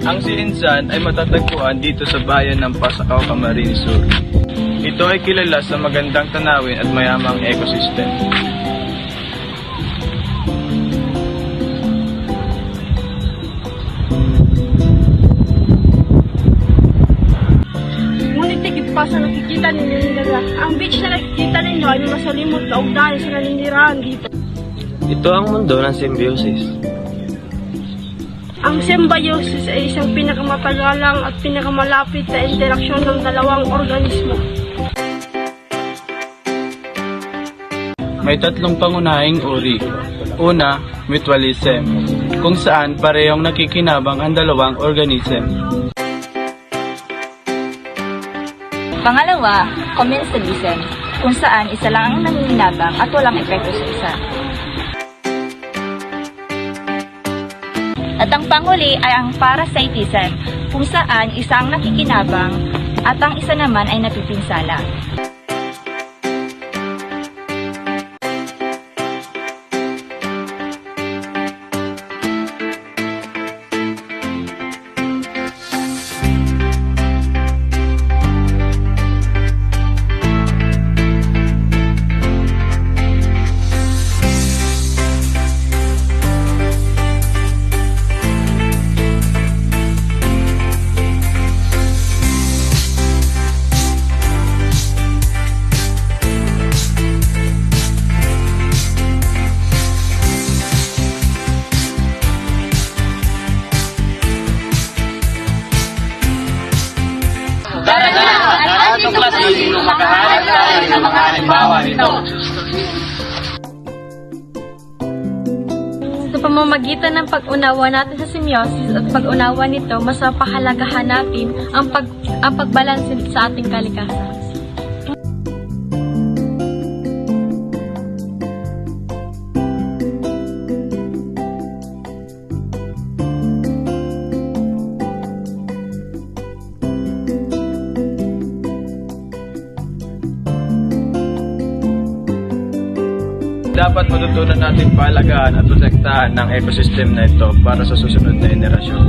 Ang Silinsan ay matatagpuan dito sa bayan ng Pasakaw, Camarines Sur. Ito ay kilala sa magandang tanawin at mayamang ecosystem. Ngunit tigit pa sa nakikita ninyo nila. Ang beach na nakikita ninyo ay masalimot kaugnayan sa naninirahan dito. Ito ang mundo ng symbiosis. Ang symbiosis ay isang pinakamatagalang at pinakamalapit na interaksyon ng dalawang organismo. May tatlong pangunahing uri. Una, mutualism, kung saan parehong nakikinabang ang dalawang organism. Pangalawa, commensalism, kung saan isa lang ang nanginabang at walang epekto sa isa. At ang panghuli ay ang parasitism, kung saan isa ang nakikinabang at ang isa naman ay napipinsala. Sa pamamagitan ng pag-unawa natin sa semiosis at pag-unawa nito, mas mapahalagahan natin ang pagbalanse sa ating kalikasan. Dapat matutunan natin pahalagahan at protektahan ng ecosystem na ito para sa susunod na henerasyon.